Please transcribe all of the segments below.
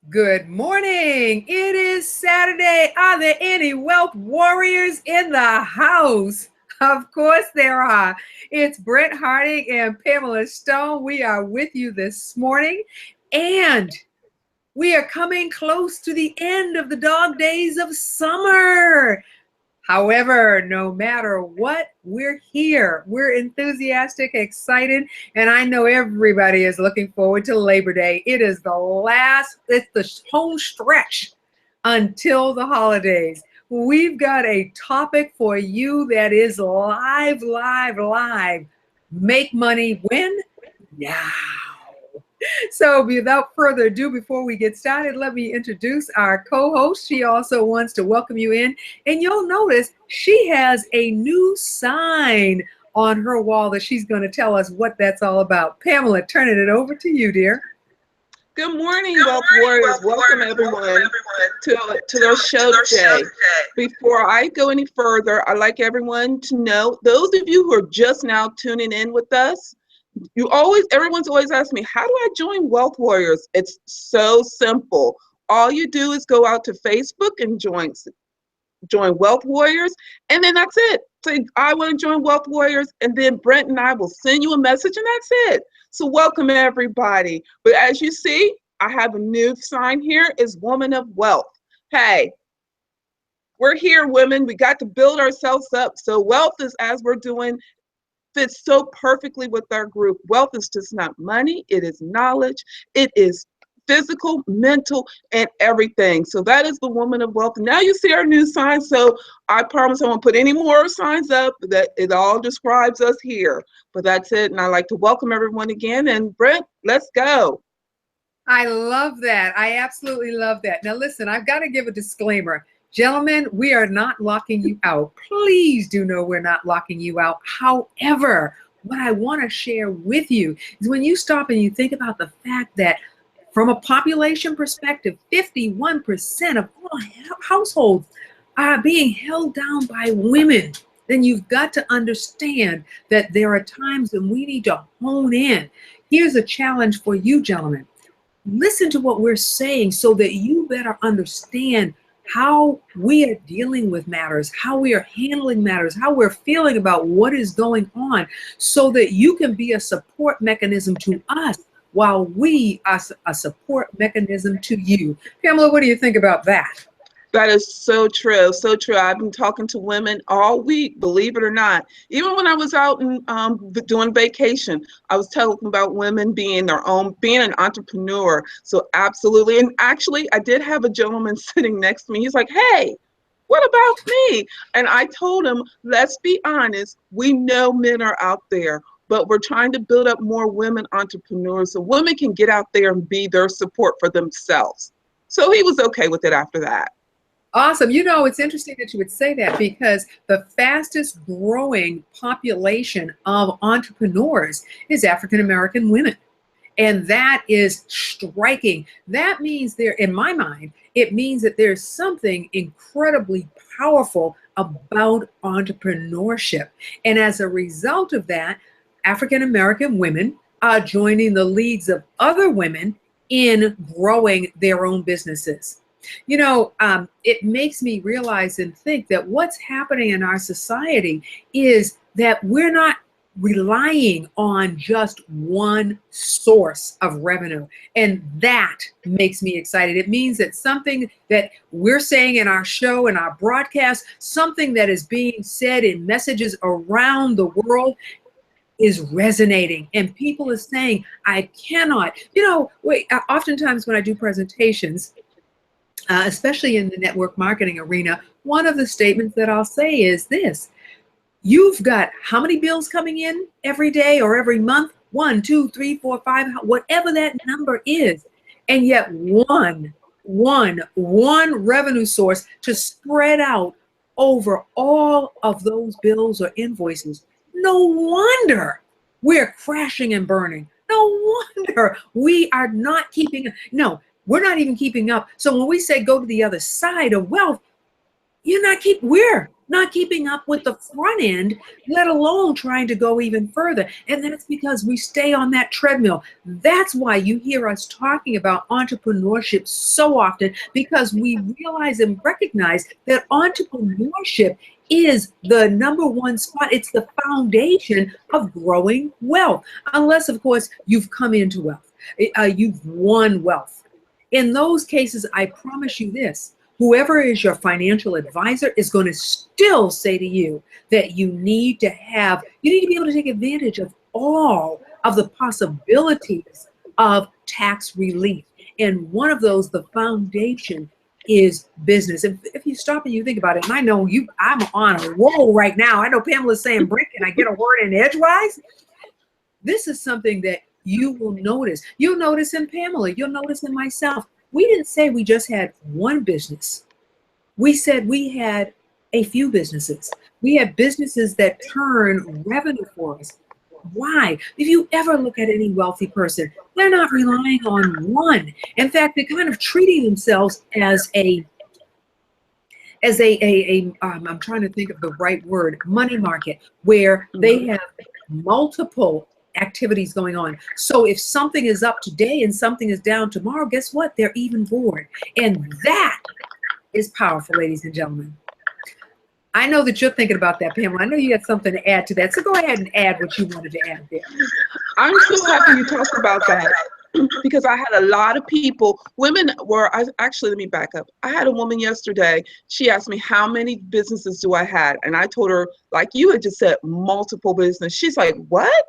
Good morning. It is Saturday. Are there any wealth warriors in the house? Of course there are. It's Brent Harding and Pamela Stone. We are with you this morning, and we are coming close to the end of the dog days of summer. However, no matter what, we're here. We're enthusiastic, excited, and I know everybody is looking forward to Labor Day. It's the home stretch until the holidays. We've got a topic for you that is live, live, live. Make money when? Now. So without further ado, before we get started, let me introduce our co-host. She also wants to welcome you in. And you'll notice she has a new sign on her wall that she's going to tell us what that's all about. Pamela, turning it over to you, dear. Good morning, Wealth Warriors. Welcome everyone to their show today. Before I go any further, I'd like everyone to know, those of you who are just now tuning in with us, everyone's always asking me, how do I join Wealth Warriors? It's so simple. All you do is go out to Facebook and join Wealth Warriors, and then that's it. Say, I want to join Wealth Warriors, and then Brent and I will send you a message, and that's it. So welcome everybody. But as you see, I have a new sign here, is Woman of Wealth. Hey, we're here, women. We got to build ourselves up. So wealth is, as we're doing, fits so perfectly with our group. Wealth is just not money. It is knowledge. It is physical, mental, and everything. So that is the Woman of Wealth. Now you see our new sign. So I promise I won't put any more signs up. That it all describes us here. But that's it. And I'd like to welcome everyone again. And Brent, let's go. I love that. I absolutely love that. Now listen, I've got to give a disclaimer. Gentlemen, we are not locking you out. Please do know we're not locking you out. However, what I want to share with you is when you stop and you think about the fact that from a population perspective, 51% of all households are being held down by women, then you've got to understand that there are times when we need to hone in. Here's a challenge for you, gentlemen. Listen to what we're saying so that you better understand how we are dealing with matters, how we are handling matters, how we're feeling about what is going on, so that you can be a support mechanism to us while we are a support mechanism to you. Pamela, what do you think about that? That is so true, so true. I've been talking to women all week, believe it or not. Even when I was out and doing vacation, I was talking about women being being an entrepreneur. So absolutely. And actually, I did have a gentleman sitting next to me. He's like, hey, what about me? And I told him, let's be honest, we know men are out there, but we're trying to build up more women entrepreneurs so women can get out there and be their support for themselves. So he was okay with it after that. Awesome. You know, it's interesting that you would say that because the fastest growing population of entrepreneurs is African American women. And that is striking. That means in my mind, it means that there's something incredibly powerful about entrepreneurship. And as a result of that, African American women are joining the leads of other women in growing their own businesses. You know, it makes me realize and think that what's happening in our society is that we're not relying on just one source of revenue. And that makes me excited. It means that something that we're saying in our show and our broadcast, something that is being said in messages around the world is resonating, and people are saying, I cannot, oftentimes when I do presentations, especially in the network marketing arena, one of the statements that I'll say is this: you've got how many bills coming in every day or every month? 1, 2, 3, 4, 5, whatever that number is. And yet one revenue source to spread out over all of those bills or invoices. No wonder we're crashing and burning. No wonder we are not keeping, no, we're not even keeping up. So when we say go to the other side of wealth, we're not keeping up with the front end, let alone trying to go even further. And that's because we stay on that treadmill. That's why you hear us talking about entrepreneurship so often, because we realize and recognize that entrepreneurship is the number one spot. It's the foundation of growing wealth, unless, of course, you've come into wealth. You've won wealth. In those cases, I promise you this. Whoever is your financial advisor is going to still say to you that you need to be able to take advantage of all of the possibilities of tax relief. And one of those, the foundation, is business. If you stop and you think about it, and I know I'm on a roll right now. I know Pamela's saying, Brent, can I get a word in edgewise? This is something that you will notice. You'll notice in Pamela. You'll notice in myself. We didn't say we just had one business. We said we had a few businesses. We have businesses that turn revenue for us. Why? If you ever look at any wealthy person, they're not relying on one. In fact, they're kind of treating themselves as I'm trying to think of the right word, money market, where they have multiple activities going on. So if something is up today and something is down tomorrow, guess what? They're even bored. And that is powerful, ladies and gentlemen. I know that you're thinking about that, Pamela. I know you had something to add to that. So go ahead and add what you wanted to add there. I'm so happy you talked about that, because I had a lot of people, actually, let me back up. I had a woman yesterday. She asked me, how many businesses do I have? And I told her, like you had just said, multiple business. She's like, what?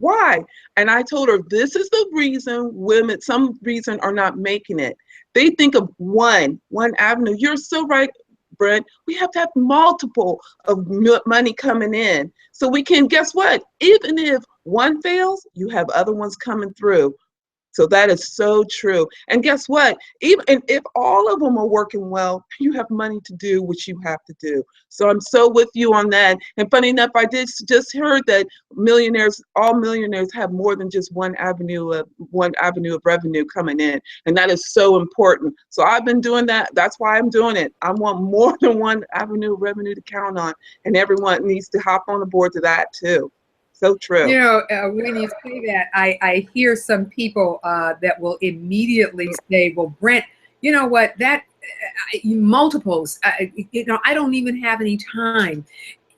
Why? And I told her, this is the reason women, some reason, are not making it. They think of one avenue. You're so right, Brent. We have to have multiple of money coming in. So we can, guess what? Even if one fails, you have other ones coming through. So that is so true. And guess what? Even if all of them are working well, you have money to do what you have to do. So I'm so with you on that. And funny enough, I did just heard that all millionaires have more than just one avenue of revenue coming in. And that is so important. So I've been doing that. That's why I'm doing it. I want more than one avenue of revenue to count on. And everyone needs to hop on the board to that too. So true. You know, when you say that, I hear some people that will immediately say, well, Brent, you know what, that multiples, I don't even have any time.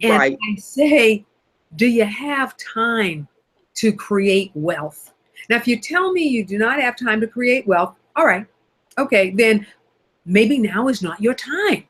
And Right. I say, do you have time to create wealth? Now, if you tell me you do not have time to create wealth, all right, okay, then maybe now is not your time.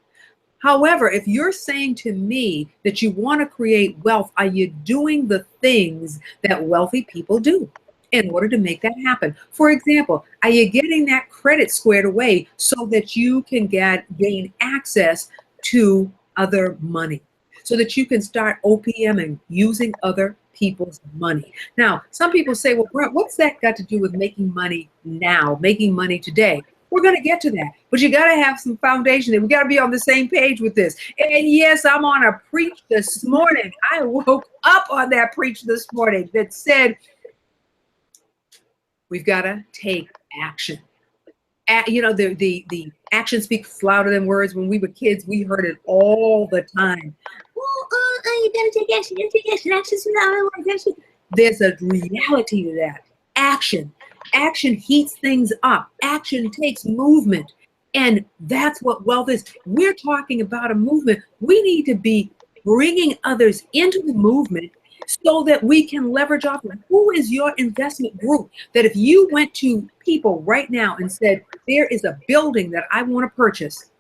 However, if you're saying to me that you want to create wealth, are you doing the things that wealthy people do in order to make that happen? For example, are you getting that credit squared away so that you can gain access to other money, so that you can start OPMing, using other people's money? Now, some people say, well, Brent, what's that got to do with making money now, making money today? We're going to get to that, but you got to have some foundation, and we got to be on the same page with this. And yes, I'm on a preach this morning. I woke up on that preach this morning that said, we've got to take action. The action speaks louder than words. When we were kids, we heard it all the time. You got to take action. You got to take action. Action's louder than words. There's a reality to that. Action. Action heats things up. Action takes movement. And that's what wealth is. We're talking about a movement. We need to be bringing others into the movement so that we can leverage off of. Who is your investment group that if you went to people right now and said, there is a building that I want to purchase,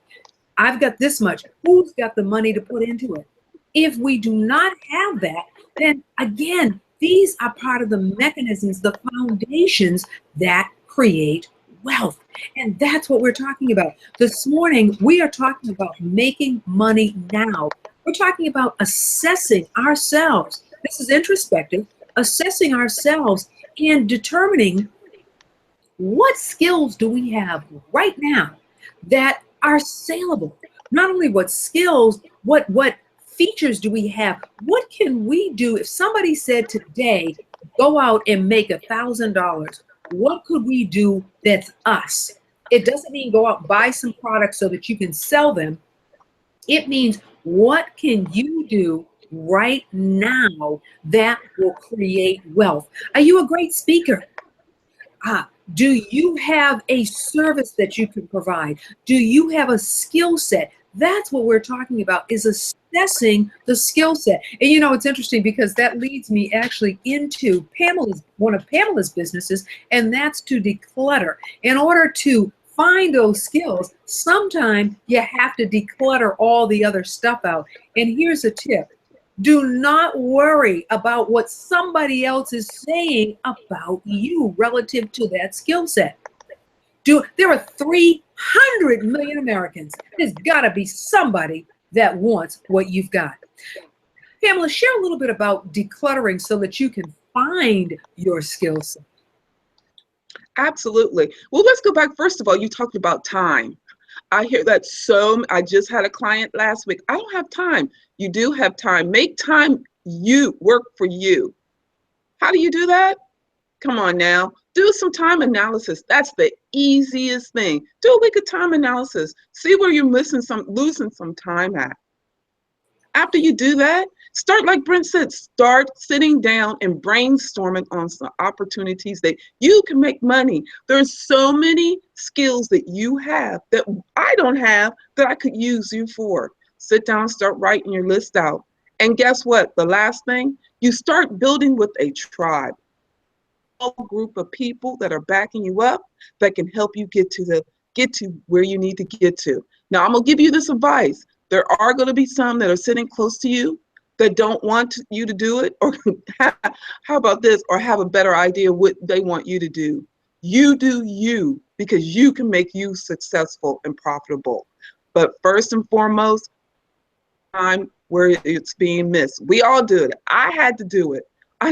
I've got this much, who's got the money to put into it? If we do not have that, then again, these are part of the mechanisms, the foundations that create wealth. And that's what we're talking about. This morning, we are talking about making money now. We're talking about assessing ourselves. This is introspective, assessing ourselves and determining what skills do we have right now that are saleable. Not only what skills, what features do we have? What can we do if somebody said today, go out and make $1,000? What could we do that's us? It doesn't mean go out and buy some products so that you can sell them. It means, what can you do right now that will create wealth? Are you a great speaker? Do you have a service that you can provide? Do you have a skill set? That's what we're talking about, is assessing the skill set. And you know, it's interesting because that leads me actually into one of Pamela's businesses, and that's to declutter. In order to find those skills, sometimes you have to declutter all the other stuff out. And here's a tip. Do not worry about what somebody else is saying about you relative to that skill set. There are 300 million Americans. There's got to be somebody that wants what you've got. Pamela, share a little bit about decluttering so that you can find your skill set. Absolutely. Well, let's go back. First of all, you talked about time. I hear that I just had a client last week. I don't have time. You do have time. Make time work for you. How do you do that? Come on now. Do some time analysis. That's the easiest thing. Do a week of time analysis. See where you're losing some time at. After you do that, start, like Brent said, start sitting down and brainstorming on some opportunities that you can make money. There's so many skills that you have that I don't have that I could use you for. Sit down, start writing your list out. And guess what? The last thing, you start building with a tribe. A group of people that are backing you up that can help you get to where you need to get to. Now, I'm going to give you this advice. There are going to be some that are sitting close to you that don't want you to do it, or how about this, or have a better idea what they want you to do. You do you, because you can make you successful and profitable. But first and foremost, time where it's being missed. We all do it. I had to do it. I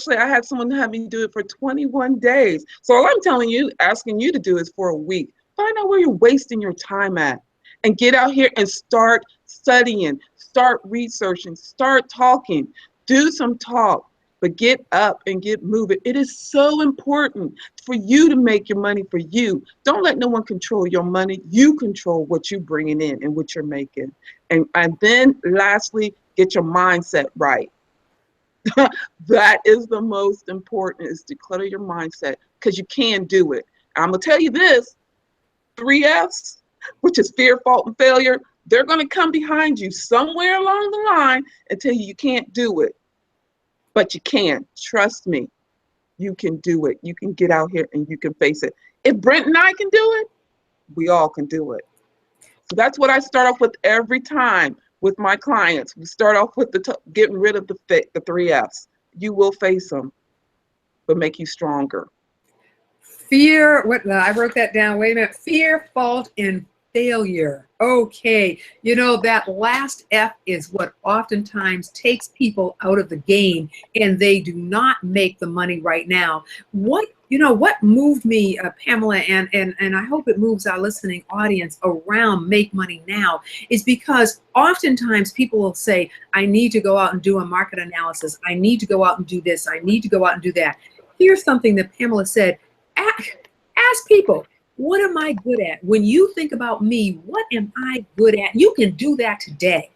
had someone have me do it for 21 days. So all I'm asking you to do is for a week. Find out where you're wasting your time at, and get out here and start studying, start researching, start talking, do some talk, but get up and get moving. It is so important for you to make your money for you. Don't let no one control your money. You control what you're bringing in and what you're making. And then lastly, get your mindset right. That is the most important, is declutter your mindset, because you can do it. I'm going to tell you this, 3 F's, which is fear, fault, and failure, they're going to come behind you somewhere along the line and tell you can't do it. But you can. Trust me. You can do it. You can get out here and you can face it. If Brent and I can do it, we all can do it. So that's what I start off with every time with my clients. We start off with getting rid of the 3 F's. You will face them, but make you stronger. Fear, I wrote that down. Wait a minute. Fear, fault, and failure. Okay. You know, that last F is what oftentimes takes people out of the game, and they do not make the money right now. What moved me, Pamela, and I hope it moves our listening audience around make money now, is because oftentimes people will say, I need to go out and do a market analysis. I need to go out and do this. I need to go out and do that. Here's something that Pamela said. Ask people, what am I good at? When you think about me, what am I good at? You can do that today.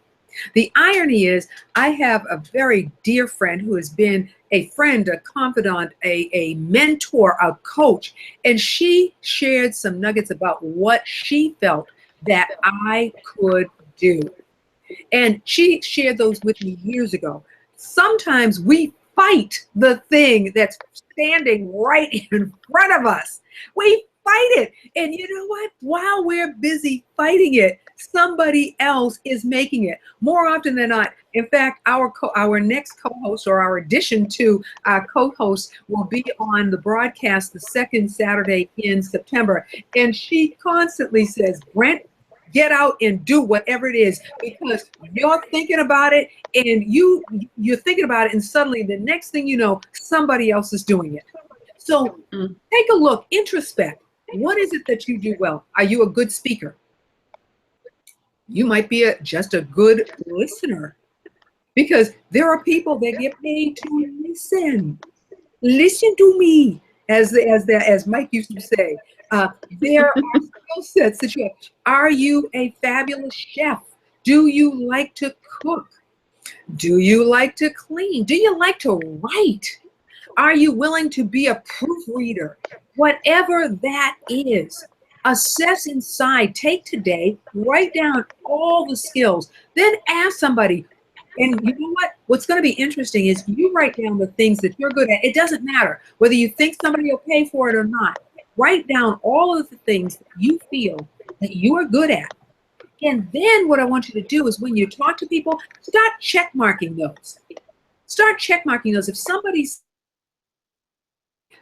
The irony is, I have a very dear friend who has been a friend, a confidant, a mentor, a coach, and she shared some nuggets about what she felt that I could do. And she shared those with me years ago. Sometimes we fight the thing that's standing right in front of us. We fight it. And you know what? While we're busy fighting it, somebody else is making it. More often than not. In fact, our next co-host, or our addition to our co-host, will be on the broadcast the second Saturday in September. And she constantly says, Brent, get out and do whatever it is, because you're thinking about it, and you're thinking about it, and suddenly the next thing you know, somebody else is doing it. So take a look, introspect. What is it that you do well? Are you a good speaker? You might be just a good listener, because there are people that get paid to listen. Listen to me, as Mike used to say. There are skill sets that you have. Are you a fabulous chef? Do you like to cook? Do you like to clean? Do you like to write? Are you willing to be a proofreader? Whatever that is, assess inside. Take today, write down all the skills, then ask somebody. And you know what? What's going to be interesting is you write down the things that you're good at. It doesn't matter whether you think somebody will pay for it or not. Write down all of the things that you feel that you are good at. And then what I want you to do is when you talk to people, start check marking those. Start check marking those. If somebody's,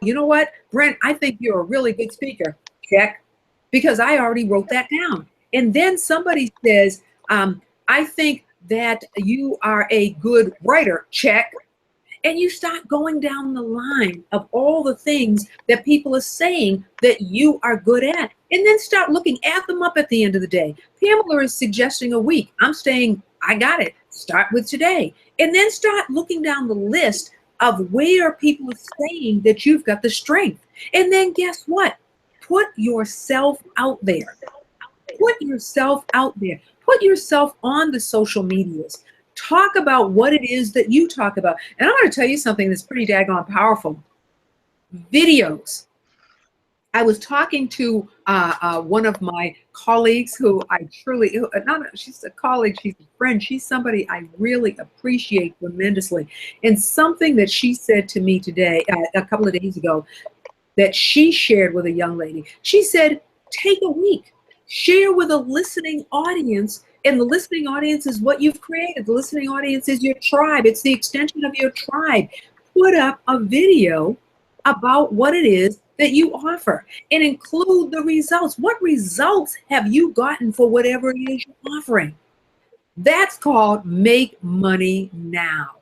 you know what, Brent, I think you're a really good speaker. Check, because I already wrote that down. And then somebody says, I think that you are a good writer. Check. And you start going down the line of all the things that people are saying that you are good at. And then start looking at them up at the end of the day. Pamela is suggesting a week. I'm saying, I got it. Start with today. And then start looking down the list of where people are saying that you've got the strength. And then guess what? Put yourself out there. Put yourself out there. Put yourself on the social medias. Talk about what it is that you talk about. And I'm going to tell you something that's pretty daggone powerful. Videos. I was talking to one of my colleagues who I truly, she's a colleague, she's a friend, she's somebody I really appreciate tremendously. And something that she said to me today, a couple of days ago, that she shared with a young lady. She said, take a week, share with a listening audience. And the listening audience is what you've created. The listening audience is your tribe. It's the extension of your tribe. Put up a video about what it is that you offer and include the results. What results have you gotten for whatever it is you're offering? That's called make money now.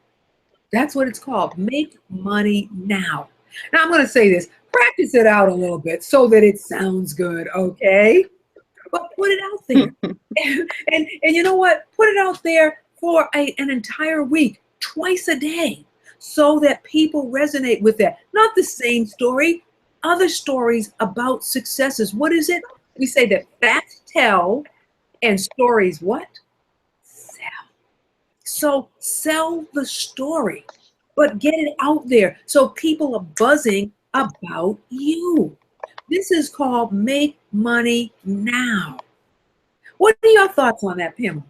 That's what it's called. Make money now. Now I'm going to say this. Practice it out a little bit so that it sounds good, okay? But put it out there. and you know what? Put it out there for an entire week, twice a day, so that people resonate with that. Not the same story, other stories about successes. What is it? We say that facts tell and stories what? Sell. So sell the story, but get it out there so people are buzzing about you. This is called make money now. What are your thoughts on that, Pamela?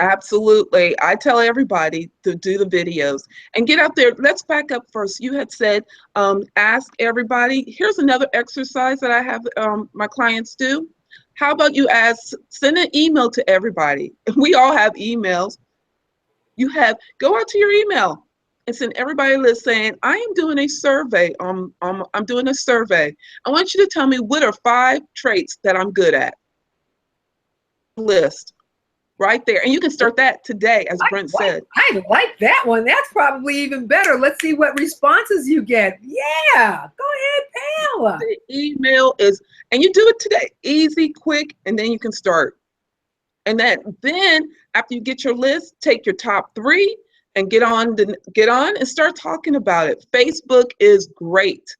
Absolutely. I tell everybody to do the videos and get out there. Let's back up first. You had said, ask everybody. Here's another exercise that I have my clients do. How about you send an email to everybody. We all have emails. Go out to your email and send everybody a list saying, I am doing a survey. I'm doing a survey. I want you to tell me what are 5 traits that I'm good at. List right there. And you can start that today, as Brent said. I like that one. That's probably even better. Let's see what responses you get. Yeah, go ahead, Pamela. The email is, and you do it today, easy, quick, and then you can start. And then after you get your list, take your top 3 and get on and start talking about it. Facebook is great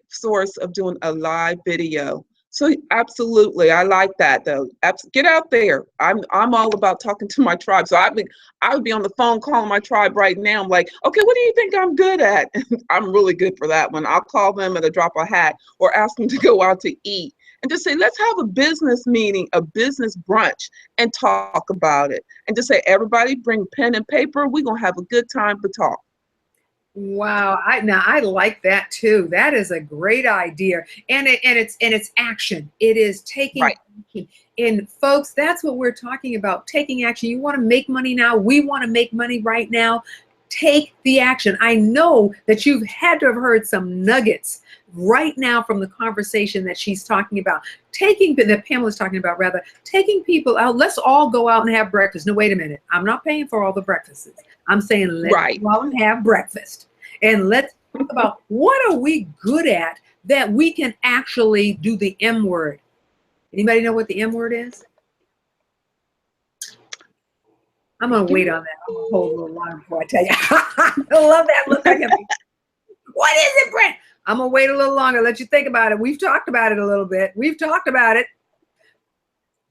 source of doing a live video. So absolutely, I like that though. Get out there. I'm all about talking to my tribe. So I would be on the phone calling my tribe right now. I'm like, okay, what do you think I'm good at? I'm really good for that one. I'll call them at a drop of a hat or ask them to go out to eat and just say, let's have a business meeting, a business brunch, and talk about it. And just say, everybody bring pen and paper. We're gonna have a good time to talk. Wow, I like that too. That is a great idea, and it's action. It is taking action. And folks, that's what we're talking about: taking action. You want to make money now. We want to make money right now. Take the action. I know that you've had to have heard some nuggets right now from the conversation that she's talking about. That Pamela's talking about, rather, taking people out. Let's all go out and have breakfast. No, wait a minute. I'm not paying for all the breakfasts. I'm saying let's go out and have breakfast. And let's talk about what are we good at that we can actually do the M word. Anybody know what the M word is? I'm going to wait on that. I'm going to hold a little longer before I tell you. I love that look on your face. What is it, Brent? I'm going to wait a little longer. Let you think about it. We've talked about it a little bit. We've talked about it.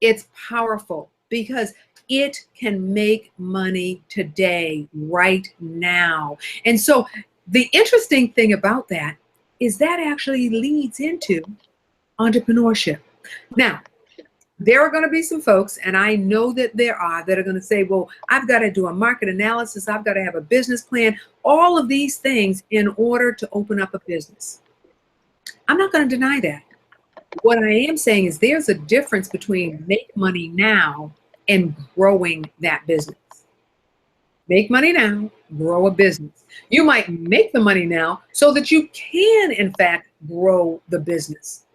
It's powerful because it can make money today, right now. And so the interesting thing about that is that actually leads into entrepreneurship. Now, there are going to be some folks, and I know that there are, that are going to say, well, I've got to do a market analysis. I've got to have a business plan, all of these things in order to open up a business. I'm not going to deny that. What I am saying is there's a difference between make money now and growing that business. Make money now, grow a business. You might make the money now so that you can, in fact, grow the business.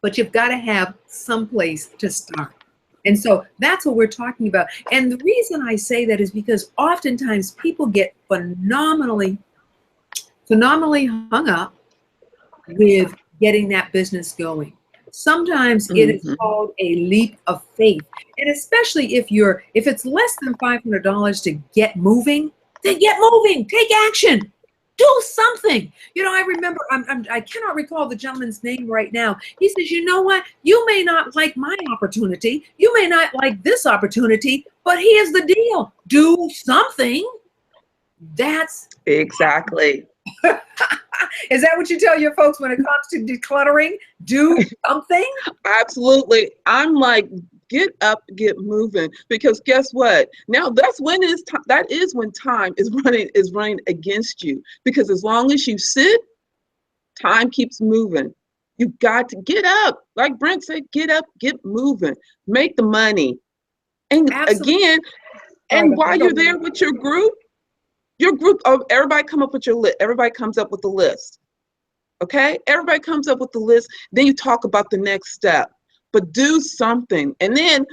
But you've got to have some place to start. And so that's what we're talking about. And the reason I say that is because oftentimes people get phenomenally hung up with getting that business going. Sometimes it is called a leap of faith. And especially if it's less than $500 to get moving, then get moving, take action. Do something. You know, I remember, I cannot recall the gentleman's name right now. He says, you know what? You may not like my opportunity. You may not like this opportunity, but here's the deal. Do something. That's exactly. Is that what you tell your folks when it comes to decluttering? Do something? Absolutely. I'm like, get up, get moving, because guess what? Now that is when time is running against you, because as long as you sit, time keeps moving. You got to get up. Like Brent said, get up, get moving, make the money. And Absolutely. Again, and while you're there with your group, everybody come up with your list. Everybody comes up with the list. Okay? Everybody comes up with the list. Then you talk about the next step. But do something. And then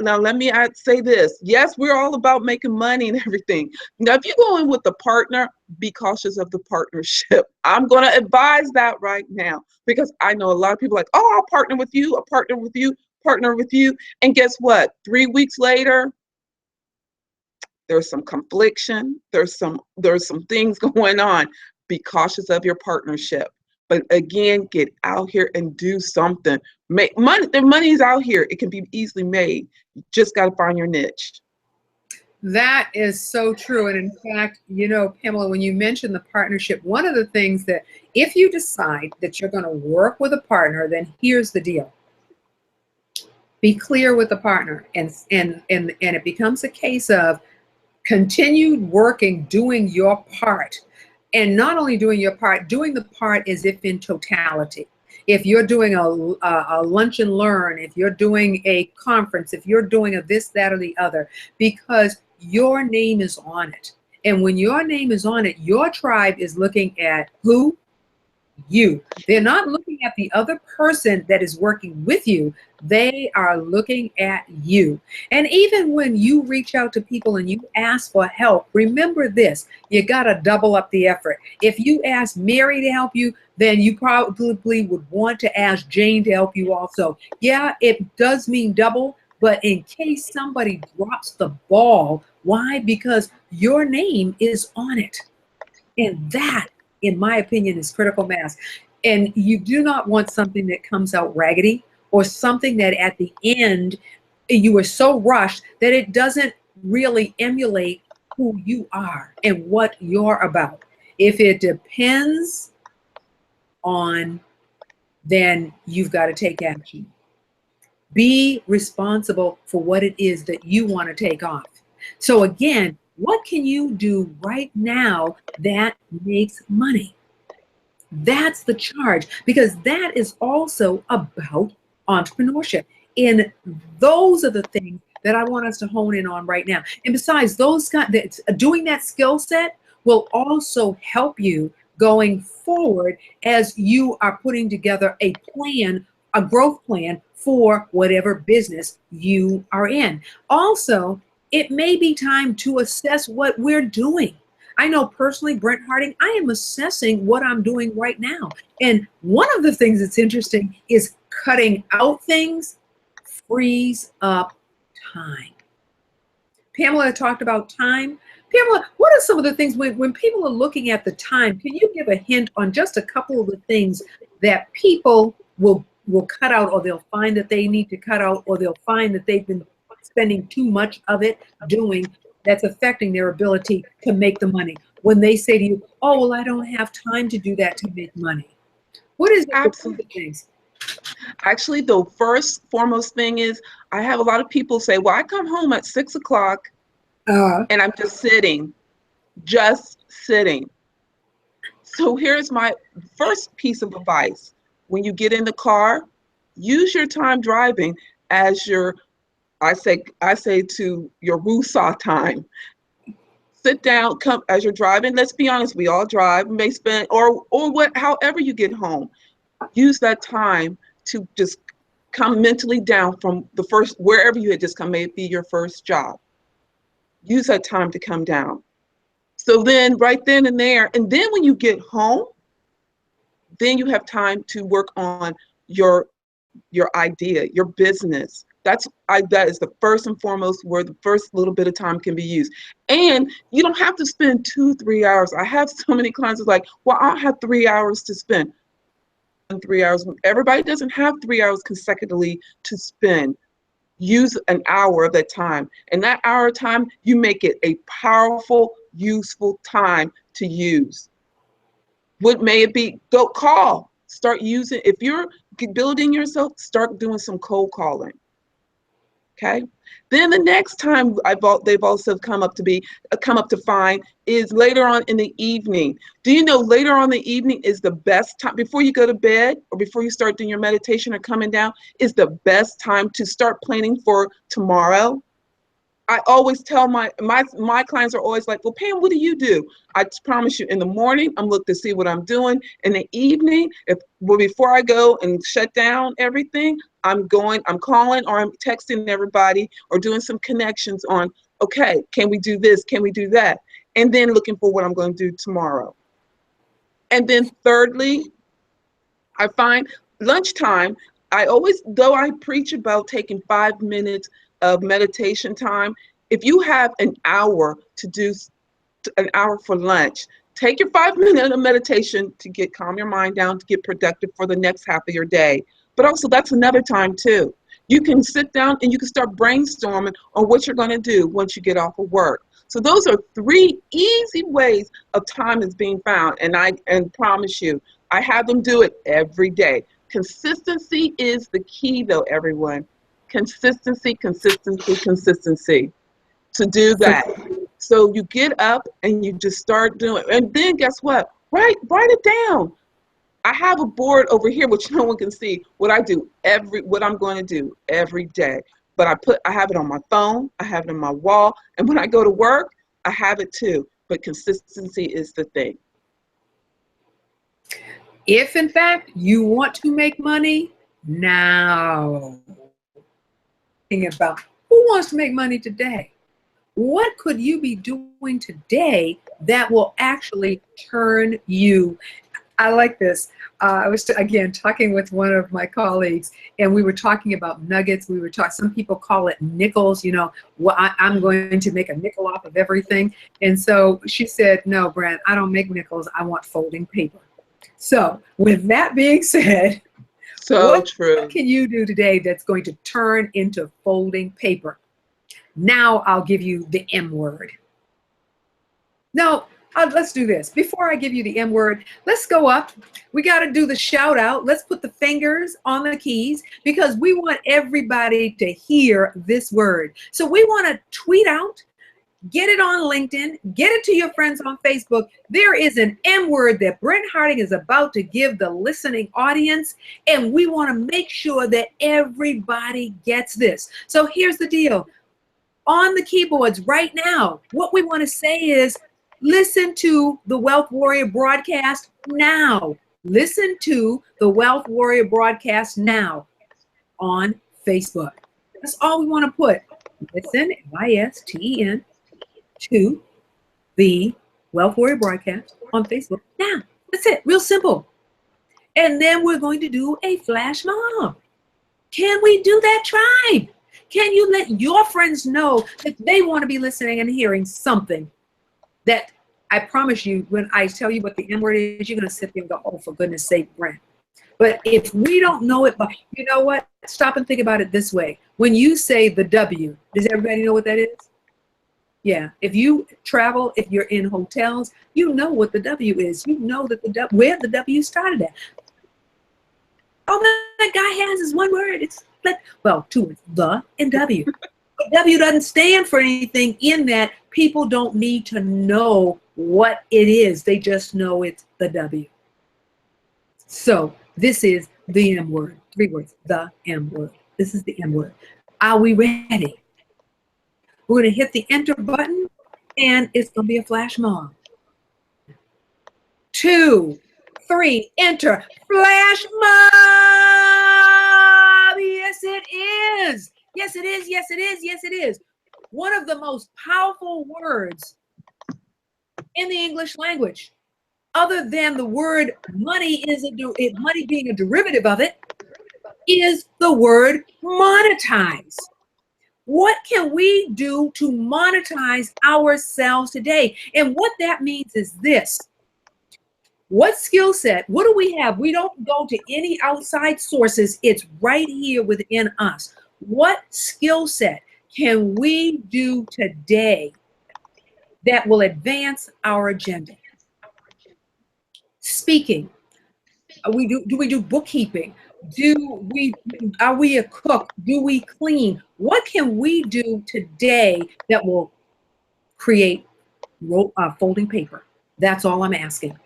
now let me say this. Yes, we're all about making money and everything. Now, if you go in with a partner, be cautious of the partnership. I'm going to advise that right now, because I know a lot of people are like, oh, I'll partner with you, partner with you. And guess what? 3 weeks later, there's some confliction. There's some things going on. Be cautious of your partnership. But again, get out here and do something. Make money. The money is out here. It can be easily made. You just got to find your niche. That is so true. And in fact, you know, Pamela, when you mentioned the partnership, one of the things that if you decide that you're going to work with a partner, then here's the deal. Be clear with the partner, and it becomes a case of continued working, doing your part. And not only doing your part, doing the part as if in totality. If you're doing a lunch and learn, if you're doing a conference, if you're doing a this, that, or the other, because your name is on it. And when your name is on it, your tribe is looking at who? You. They're not looking at the other person that is working with you. They are looking at you. And even when you reach out to people and you ask for help, remember this, you got to double up the effort. If you ask Mary to help you, then you probably would want to ask Jane to help you also. Yeah, it does mean double, but in case somebody drops the ball, why? Because your name is on it. And that, in my opinion, is critical mass. And you do not want something that comes out raggedy, or something that at the end you are so rushed that it doesn't really emulate who you are and what you're about. If it depends on, then you've got to take action. Be responsible for what it is that you want to take off. So again, what can you do right now that makes money? That's the charge, because that is also about entrepreneurship. And those are the things that I want us to hone in on right now. And besides, doing that skill set will also help you going forward as you are putting together a plan, a growth plan for whatever business you are in. Also, it may be time to assess what we're doing. I know personally, Brent Harding, I am assessing what I'm doing right now. And one of the things that's interesting is cutting out things frees up time. Pamela talked about time. Pamela, what are some of the things when people are looking at the time, can you give a hint on just a couple of the things that people will cut out, or they'll find that they need to cut out, or they'll find that they've been spending too much of it doing that's affecting their ability to make the money. When they say to you, oh, well, I don't have time to do that to make money. What is it that Absolutely. things? Actually, the first foremost thing is I have a lot of people say, well, I come home at 6 o'clock and I'm just sitting. So here's my first piece of advice. When you get in the car, use your time driving as your, I say to your woosah time. Sit down, come as you're driving. Let's be honest, we all drive, may spend, or however you get home. Use that time to just come mentally down from the first, wherever you had just come, may it be your first job. Use that time to come down. So then right then and there, and then when you get home, then you have time to work on your idea, your business. That is the first and foremost where the first little bit of time can be used. And you don't have to spend 2-3 hours. I have so many clients who's like, well, I'll have 3 hours to spend. 3 hours. Everybody doesn't have 3 hours consecutively to spend. Use an hour of that time. And that hour of time, you make it a powerful, useful time to use. What may it be? Go call. Start using, if you're building yourself, start doing some cold calling. Okay. Then the next time they've also come up to find is later on in the evening. Do you know later on in the evening is the best time before you go to bed or before you start doing your meditation or coming down is the best time to start planning for tomorrow? I always tell my clients are always like, well, Pam, what do you do? I promise you, in the morning, I'm looking to see what I'm doing. In the evening, before I go and shut down everything, I'm calling or I'm texting everybody or doing some connections on, okay, can we do this? Can we do that? And then looking for what I'm going to do tomorrow. And then thirdly, I find lunchtime, though I preach about taking 5 minutes of meditation time, if you have an hour to do an hour for lunch, take your 5 minutes of meditation to calm your mind down, to get productive for the next half of your day. But also that's another time too. You can sit down and you can start brainstorming on what you're going to do once you get off of work. So those are 3 easy ways of time is being found. And I promise you, I have them do it every day. Consistency is the key though, everyone. Consistency to do that. So you get up and you just start doing, and then guess what? Write it down. I have a board over here which no one can see what I'm going to do every day. But I have it on my phone, I have it on my wall, and when I go to work, I have it too. But consistency is the thing. If in fact you want to make money now, thinking about who wants to make money today? What could you be doing today that will actually turn you? I like this. I was, again, talking with one of my colleagues, and we were talking about nuggets. Some people call it nickels. I'm going to make a nickel off of everything. And so she said, no, Brent, I don't make nickels. I want folding paper. So with that being said, what can you do today that's going to turn into folding paper? Now I'll give you the M word. No, let's do this. Before I give you the M word, let's go up. We got to do the shout out. Let's put the fingers on the keys because we want everybody to hear this word. So we want to tweet out, get it on LinkedIn, get it to your friends on Facebook. There is an M word that Brent Harding is about to give the listening audience, and we want to make sure that everybody gets this. So here's the deal. On the keyboards right now, what we want to say is, listen to the Wealth Warrior broadcast now. Listen to the Wealth Warrior broadcast now on Facebook. That's all we want to put. Listen, LISTEN, to the Wealth Warrior broadcast on Facebook now. That's it. Real simple. And then we're going to do a flash mob. Can we do that, tribe? Can you let your friends know that they want to be listening and hearing something that I promise you, when I tell you what the M word is, you're going to sit there and go, oh, for goodness sake, Brent. But if we don't know it, you know what? Stop and think about it this way. When you say the W, does everybody know what that is? Yeah. If you travel, if you're in hotels, you know what the W is. You know that where the W started at. All that guy has is one word. It's like, well, two words, the and W. But W doesn't stand for anything in that. People don't need to know what it is. They just know it's the W. So this is the M word. 3 words, the M word. This is the M word. Are we ready? We're going to hit the enter button, and it's going to be a flash mob. 2, 3, enter. Flash mob! Yes, it is. Yes, it is. Yes, it is. Yes, it is. One of the most powerful words in the English language, other than the word money, money being a derivative of it, is the word monetize. What can we do to monetize ourselves today? And what that means is this. What skill set, what do we have? We don't go to any outside sources. It's right here within us. What skill set can we do today that will advance our agenda? Speaking. Do we do bookkeeping? Are we a cook? Do we clean? What can we do today that will create folding paper? That's all I'm asking.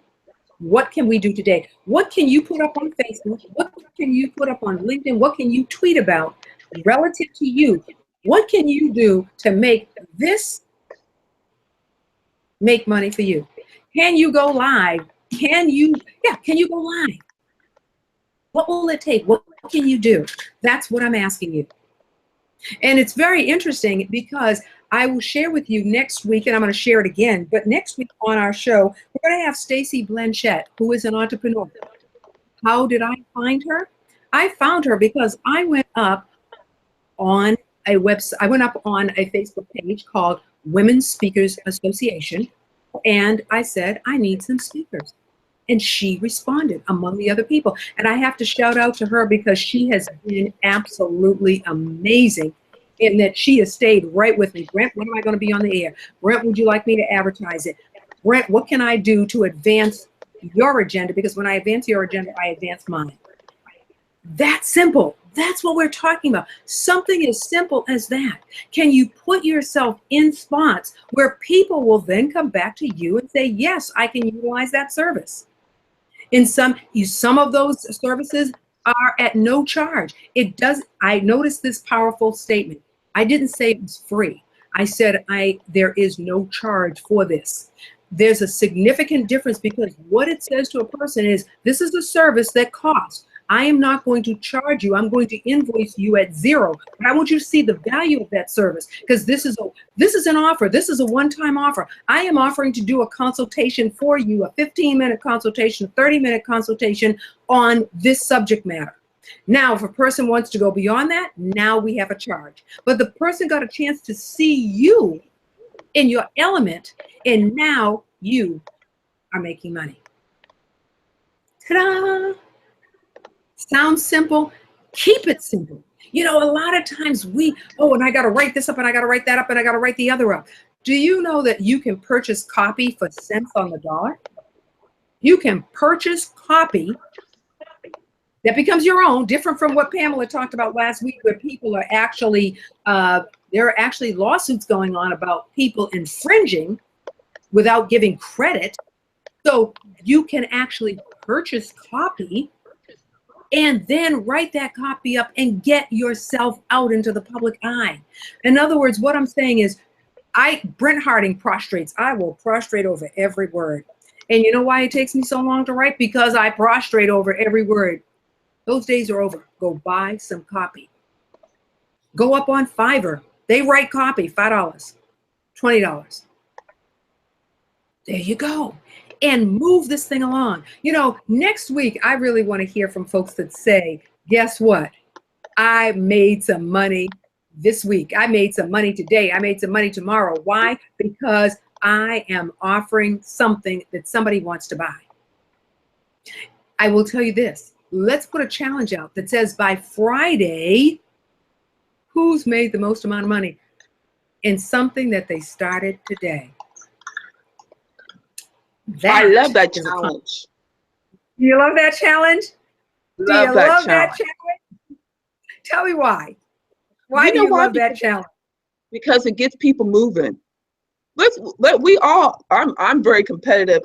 What can we do today? What can you put up on Facebook? What can you put up on LinkedIn? What can you tweet about relative to you? What can you do to make this make money for you? Can you go live? Can you go live? What will it take? What can you do? That's what I'm asking you. And it's very interesting because I will share with you next week, and I'm going to share it again, but next week on our show, we're going to have Stacy Blanchette, who is an entrepreneur. How did I find her? I found her because I went up on a website. I went up on a Facebook page called Women Speakers Association, and I said, I need some speakers. And she responded among the other people. And I have to shout out to her because she has been absolutely amazing in that she has stayed right with me. Brent, when am I going to be on the air? Brent, would you like me to advertise it? Brent, what can I do to advance your agenda? Because when I advance your agenda, I advance mine. That's simple. That's what we're talking about. Something as simple as that. Can you put yourself in spots where people will then come back to you and say, yes, I can utilize that service? In some of those services are at no charge. I noticed this powerful statement. I didn't say it was free. I said there is no charge for this. There's a significant difference because what it says to a person is this is a service that costs. I am not going to charge you. I'm going to invoice you at zero. But I want you to see the value of that service because this is an offer. This is a one-time offer. I am offering to do a consultation for you, a 15-minute consultation, a 30-minute consultation on this subject matter. Now, if a person wants to go beyond that, now we have a charge. But the person got a chance to see you in your element, and now you are making money. Ta-da! Sounds simple. Keep it simple. You know, a lot of times and I got to write this up and I got to write that up and I got to write the other up. Do you know that you can purchase copy for cents on the dollar? You can purchase copy that becomes your own, different from what Pamela talked about last week, where people are actually, there are actually lawsuits going on about people infringing without giving credit. So you can actually purchase copy and then write that copy up and get yourself out into the public eye. In other words, what I'm saying is, Brent Harding prostrates. I will prostrate over every word. And you know why it takes me so long to write? Because I prostrate over every word. Those days are over. Go buy some copy. Go up on Fiverr. They write copy, $5, $20. There you go. And move this thing along. You know, next week, I really want to hear from folks that say, guess what? I made some money this week. I made some money today. I made some money tomorrow. Why? Because I am offering something that somebody wants to buy. I will tell you this. let's put a challenge out that says by Friday, who's made the most amount of money in something that they started today? I love that is challenge. Do you love that challenge? Do you Love that love that challenge. challenge? Tell me why. Why You do know you why? love that challenge? Because it gets people moving. I'm very competitive.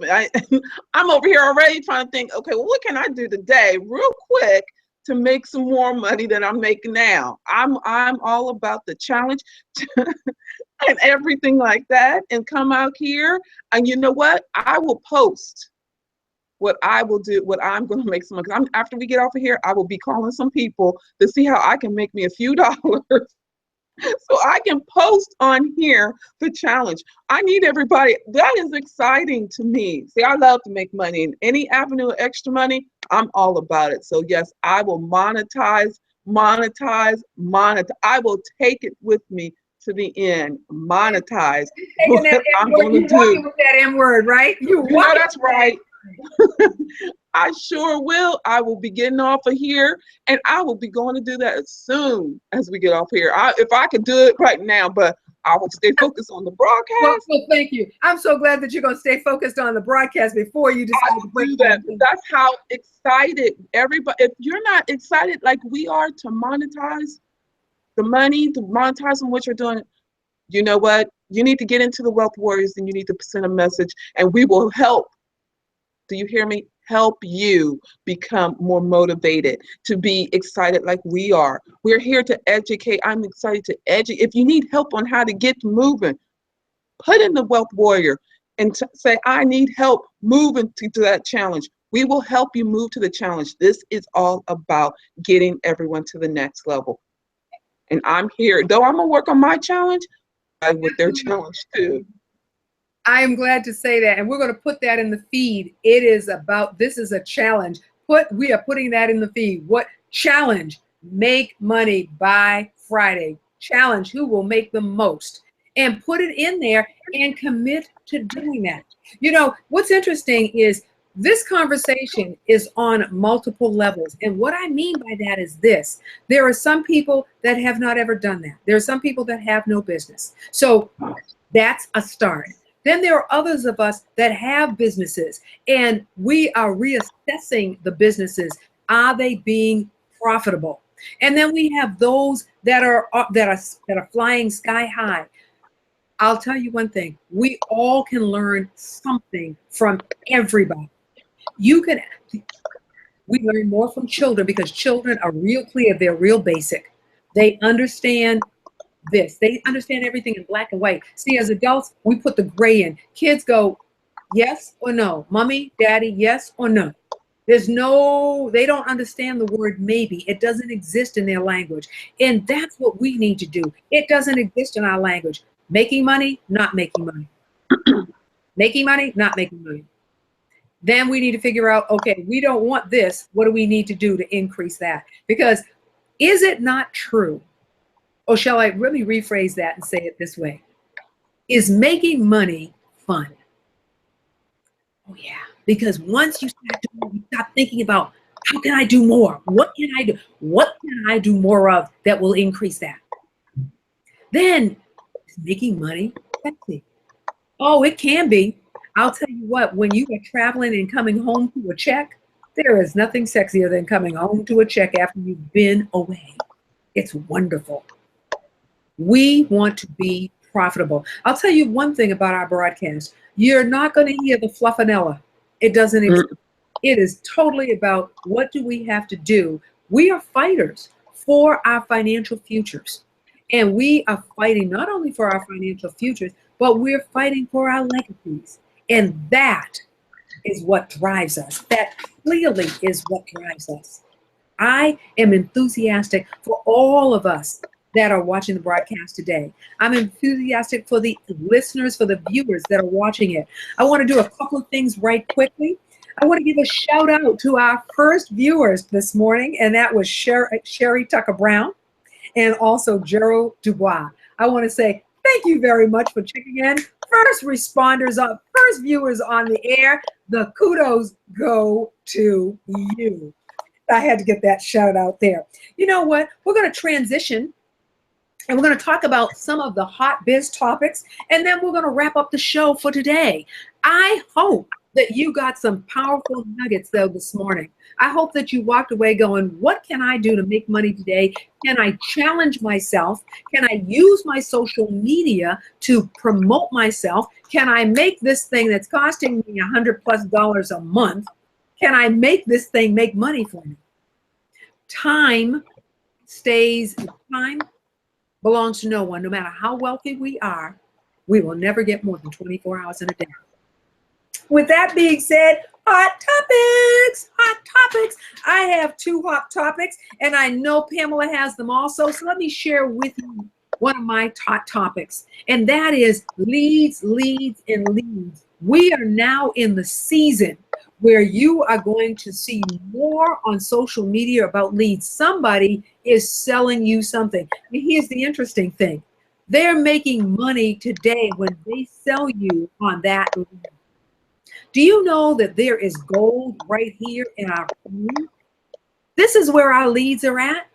I'm over here already trying to think, okay, well, what can I do today real quick to make some more money than I'm making now? I'm all about the challenge and everything like that, and come out here. And you know what? I will post what I will do, what I'm going to make some money. After we get off of here, I will be calling some people to see how I can make me a few dollars so I can post on here the challenge. I need everybody. That is exciting to me. See, I love to make money, and any avenue of extra money, I'm all about it. So yes, I will monetize. I will take it with me to the end. Monetize what I'm going to do. You're with that M word, right? You know that's right. I sure will. I will be getting off of here, and I will be going to do that as soon as we get off here. If I could do it right now, but I will stay focused on the broadcast. Well, thank you. I'm so glad that you're going to stay focused on the broadcast before you decide to break do that. That's how excited everybody. If you're not excited like we are to monetize the money, to monetize on what you're doing, you know what? You need to get into the Wealth Warriors, and you need to send a message, and we will help. Do you hear me? Help you become more motivated to be excited like we are. We're here to educate. I'm excited to educate. If you need help on how to get moving, put in the Wealth Warrior and say, I need help moving to that challenge. We will help you move to the challenge. This is all about getting everyone to the next level. And I'm here. Though I'm going to work on my challenge, I'm with their challenge too. I am glad to say that, and we're going to put that in the feed. It is about, this is a challenge. We are putting that in the feed. What challenge? Make money by Friday. Challenge who will make the most, and put it in there and commit to doing that. You know, what's interesting is this conversation is on multiple levels. And what I mean by that is this. There are some people that have not ever done that. There are some people that have no business. So that's a start. Then there are others of us that have businesses, and we are reassessing the businesses. Are they being profitable? And then we have those that are flying sky high. I'll tell you one thing: we all can learn something from everybody. We learn more from children because children are real clear. They're real basic. They understand this. They understand everything in black and white. See, as adults, we put the gray in. Kids go, yes or no. Mommy, daddy, yes or no. They don't understand the word maybe. It doesn't exist in their language. And that's what we need to do. It doesn't exist in our language. Making money, not making money. Making money, not making money. Then we need to figure out, okay, we don't want this. What do we need to do to increase that? Because is it not true? Or shall I really rephrase that and say it this way? Is making money fun? Oh yeah, because once you start thinking about how can I do more? What can I do? What can I do more of that will increase that? Then is making money sexy? Oh, it can be. I'll tell you what, when you are traveling and coming home to a check, there is nothing sexier than coming home to a check after you've been away. It's wonderful. We want to be profitable. I'll tell you one thing about our broadcast. You're not going to hear the fluffanella. It doesn't exist. It is totally about what do we have to do. We are fighters for our financial futures. And we are fighting not only for our financial futures, but we're fighting for our legacies. And that is what drives us. That clearly is what drives us. I am enthusiastic for all of us that are watching the broadcast today. I'm enthusiastic for the listeners, for the viewers that are watching it. I want to do a couple of things right quickly. I want to give a shout out to our first viewers this morning, and that was Sherry Tucker Brown and also Gerald Dubois. I want to say thank you very much for checking in. First viewers on the air, the kudos go to you. I had to get that shout out there. You know what? We're going to transition and we're going to talk about some of the hot biz topics, and then we're going to wrap up the show for today. I hope that you got some powerful nuggets though this morning. I hope that you walked away going, what can I do to make money today? Can I challenge myself? Can I use my social media to promote myself? Can I make this thing that's costing me $100+ a month? Can I make this thing make money for me? Time belongs to no one. No matter how wealthy we are, we will never get more than 24 hours in a day. With that being said, hot topics. I have 2 hot topics, and I know Pamela has them also. So let me share with you one of my hot topics, and that is leads. We are now in the season where you are going to see more on social media about leads. Somebody is selling you something. And here's the interesting thing. They're making money today when they sell you on that lead. Do you know that there is gold right here in our phone? This is where our leads are at.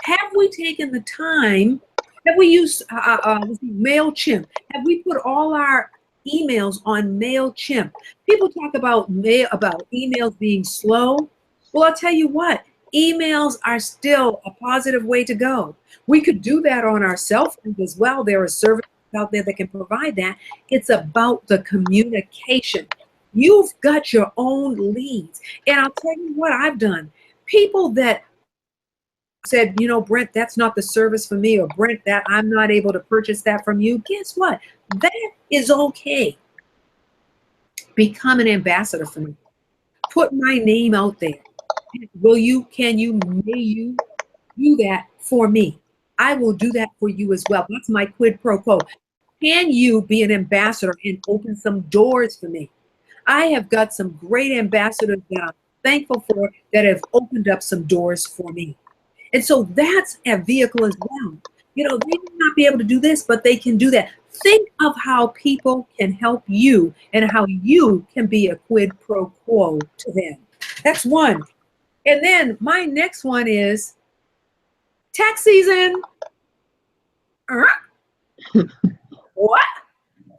Have we taken the time? Have we used MailChimp? Have we put all our emails on MailChimp? People talk about emails being slow. Well, I'll tell you what, emails are still a positive way to go. We could do that on our cell phones as well. There are services out there that can provide that. It's about the communication. You've got your own leads. And I'll tell you what I've done. People that said, you know, Brent, that's not the service for me, or Brent, that I'm not able to purchase that from you. Guess what? That is okay. Become an ambassador for me. Put my name out there. May you do that for me? I will do that for you as well. That's my quid pro quo. Can you be an ambassador and open some doors for me? I have got some great ambassadors that I'm thankful for that have opened up some doors for me. And so that's a vehicle as well. You know, they may not be able to do this, but they can do that. Think of how people can help you and how you can be a quid pro quo to them. That's one. And then my next one is tax season. What?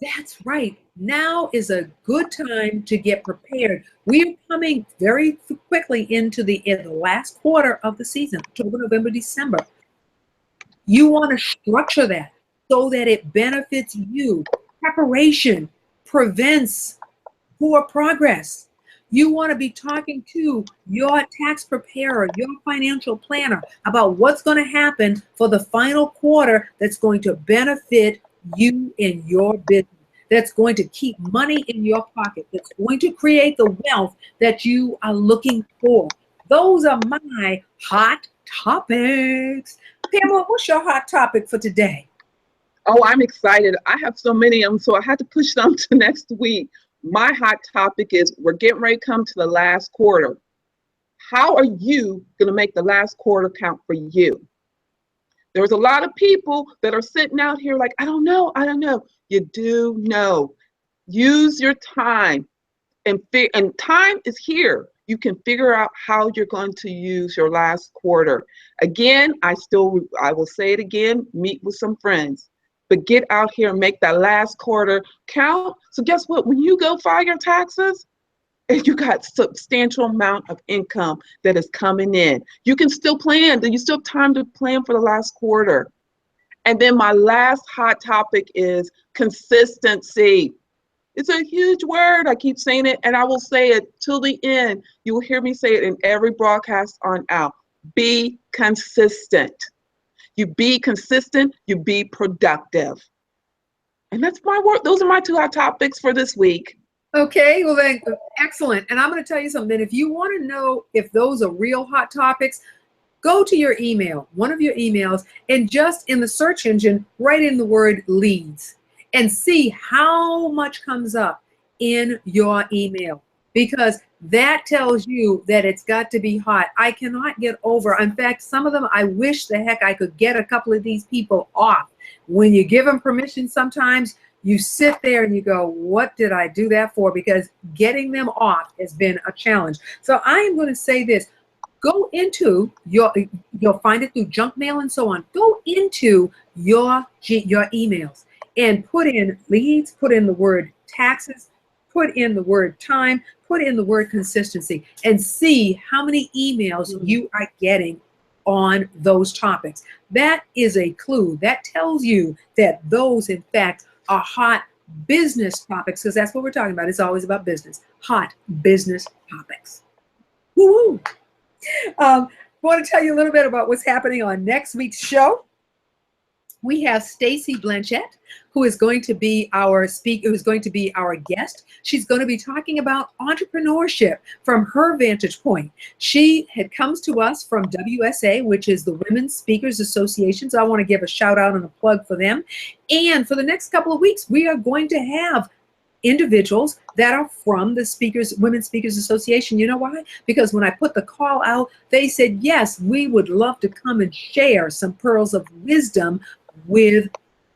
That's right. Now is a good time to get prepared. We are coming very quickly into the last quarter of the season, October, November, December. You want to structure that so that it benefits you. Preparation prevents poor progress. You want to be talking to your tax preparer, your financial planner about what's going to happen for the final quarter that's going to benefit you in your business, that's going to keep money in your pocket, that's going to create the wealth that you are looking for. Those are my hot topics. Pamela, what's your hot topic for today? Oh, I'm excited. I have so many of them, so I had to push them to next week. My hot topic is we're getting ready to come to the last quarter. How are you going to make the last quarter count for you? There's a lot of people that are sitting out here like, I don't know. You do know. Use your time, and time is here. You can figure out how you're going to use your last quarter. Again, I will say it again, meet with some friends, but get out here and make that last quarter count. So guess what? When you go file your taxes, and you got substantial amount of income that is coming in, you can still plan. You still have time to plan for the last quarter. And then my last hot topic is consistency. It's a huge word. I keep saying it, and I will say it till the end. You will hear me say it in every broadcast on out. Be consistent. You be consistent, you be productive. And that's my word. Those are my 2 hot topics for this week. Okay, well then, excellent. And I'm going to tell you something. If you want to know if those are real hot topics, go to your email, one of your emails, and just in the search engine, write in the word leads and see how much comes up in your email, because that tells you that it's got to be hot. I cannot get over. In fact, some of them, I wish the heck I could get a couple of these people off. When you give them permission, sometimes you sit there and you go, what did I do that for? Because getting them off has been a challenge. So I am going to say this. go into you'll find it through junk mail and so on. Go into your emails and put in leads, put in the word taxes, put in the word time, put in the word consistency, and see how many emails you are getting on those topics. That is a clue. That tells you that those, in fact, are hot business topics, because that's what we're talking about. It's always about business. Hot business topics. Woo-hoo. I want to tell you a little bit about what's happening on next week's show. We have Stacy Blanchette, who is going to be our speaker, who's going to be our guest. She's going to be talking about entrepreneurship from her vantage point. She comes to us from WSA, which is the Women's Speakers Association. So I want to give a shout out and a plug for them. And for the next couple of weeks, we are going to have individuals that are from the Women's Speakers Association. You know why? Because when I put the call out, they said, yes, we would love to come and share some pearls of wisdom with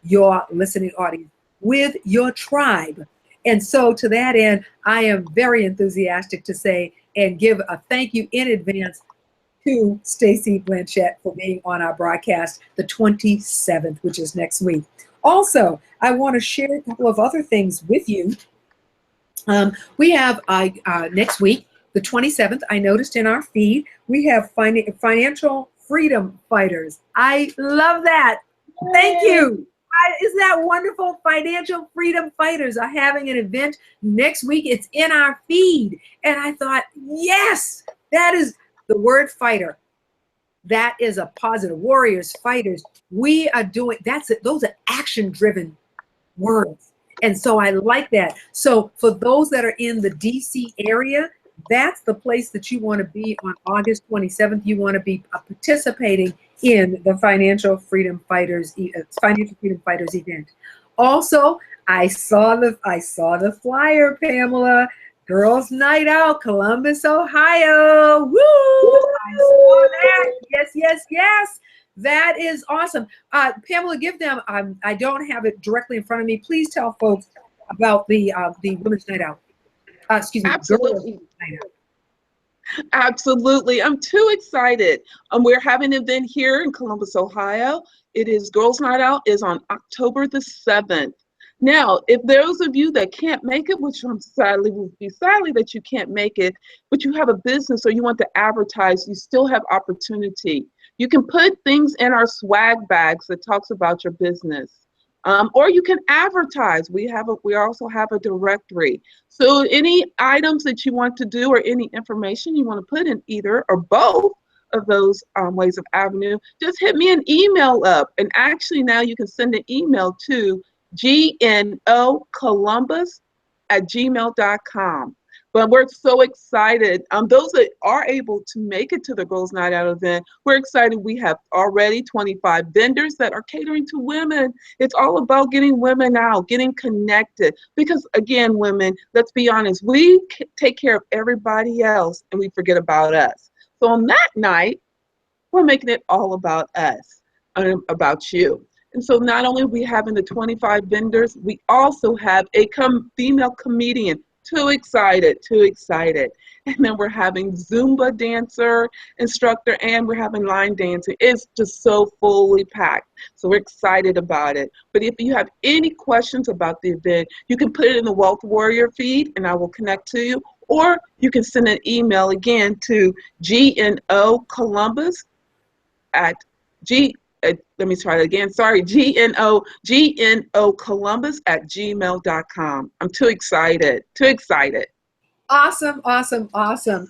your listening audience, with your tribe. And so to that end, I am very enthusiastic to say and give a thank you in advance to Stacy Blanchette for being on our broadcast the 27th, which is next week. Also, I want to share a couple of other things with you. We have next week, the 27th, I noticed in our feed, we have financial freedom fighters. I love that. Thank you. Isn't that wonderful? Financial freedom fighters are having an event next week. It's in our feed. And I thought, yes, that is the word fighter. That is a positive. Warriors, fighters. We are doing, those are action-driven words. And so I like that. So for those that are in the DC area, that's the place that you want to be on August 27th. You want to be participating in the Financial Freedom Fighters event. Also, I saw the flyer, Pamela. Girls Night Out, Columbus, Ohio. Woo! I saw that. Yes, yes, yes. That is awesome. Pamela, give them, I don't have it directly in front of me. Please tell folks about the Women's Night Out. Excuse me. Absolutely. Girls Night Out. Absolutely. I'm too excited. We're having an event here in Columbus, Ohio. It is Girls Night Out is on October the 7th. Now, if those of you that can't make it, which I'm sadly that you can't make it, but you have a business or you want to advertise, you still have opportunity. You can put things in our swag bags that talks about your business. Or you can advertise. We also have a directory. So any items that you want to do or any information you want to put in either or both of those ways of avenue, just hit me an email up. And actually now you can send an email to gnocolumbus@gmail.com. But we're so excited. Those that are able to make it to the Girls Night Out event, we're excited. We have already 25 vendors that are catering to women. It's all about getting women out, getting connected. Because again, women, let's be honest, we take care of everybody else and we forget about us. So on that night, we're making it all about us, about you. And so not only are we having the 25 vendors, we also have a female comedian. Too excited. And then we're having Zumba dancer, instructor, and we're having line dancing. It's just so fully packed. So we're excited about it. But if you have any questions about the event, you can put it in the Wealth Warrior feed and I will connect to you. Or you can send an email again to gnocolumbus@gmail.com. I'm too excited. Awesome.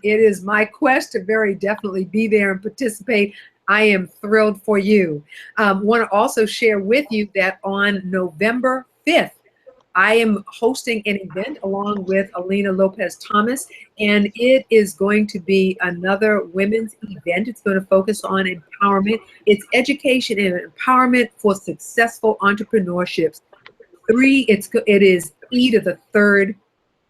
It is my quest to very definitely be there and participate. I am thrilled for you. Want to also share with you that on November 5th, I am hosting an event along with Alina Lopez Thomas, and it is going to be another women's event. It's going to focus on empowerment. It's education and empowerment for successful entrepreneurships. It is E to the third,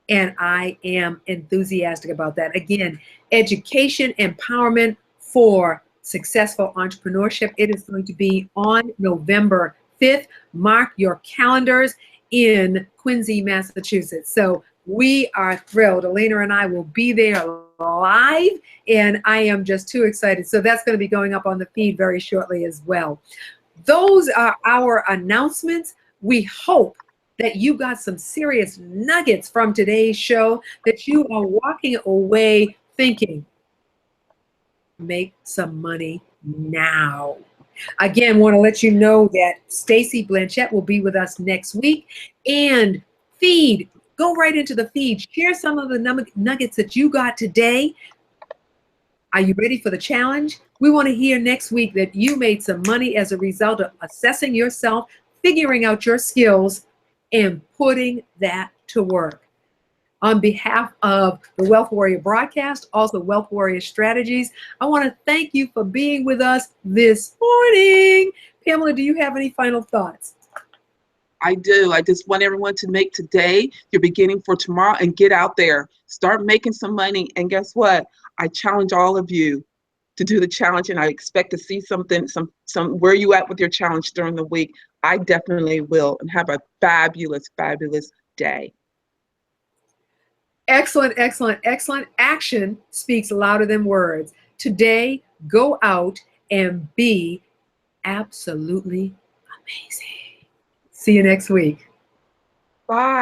and I am enthusiastic about that. Again, education, empowerment for successful entrepreneurship. It is going to be on November 5th. Mark your calendars in Quincy, Massachusetts. So We are thrilled. Elena and I will be there live, and I am just too excited. So that's going to be going up on the feed very shortly as well. Those are our announcements. We hope that you got some serious nuggets from today's show, that you are walking away thinking, make some money now. Again, want to let you know that Stacy Blanchette will be with us next week. And feed, go right into the feed. Share some of the nuggets that you got today. Are you ready for the challenge? We want to hear next week that you made some money as a result of assessing yourself, figuring out your skills, and putting that to work. On behalf of the Wealth Warrior broadcast, also Wealth Warrior Strategies, I want to thank you for being with us this morning. Pamela, do you have any final thoughts? I do. I just want everyone to make today your beginning for tomorrow and get out there. Start making some money. And guess what? I challenge all of you to do the challenge, and I expect to see something, some where you at with your challenge during the week. I definitely will. And have a fabulous, fabulous day. Excellent, excellent, excellent. Action speaks louder than words. Today, go out and be absolutely amazing. See you next week. Bye.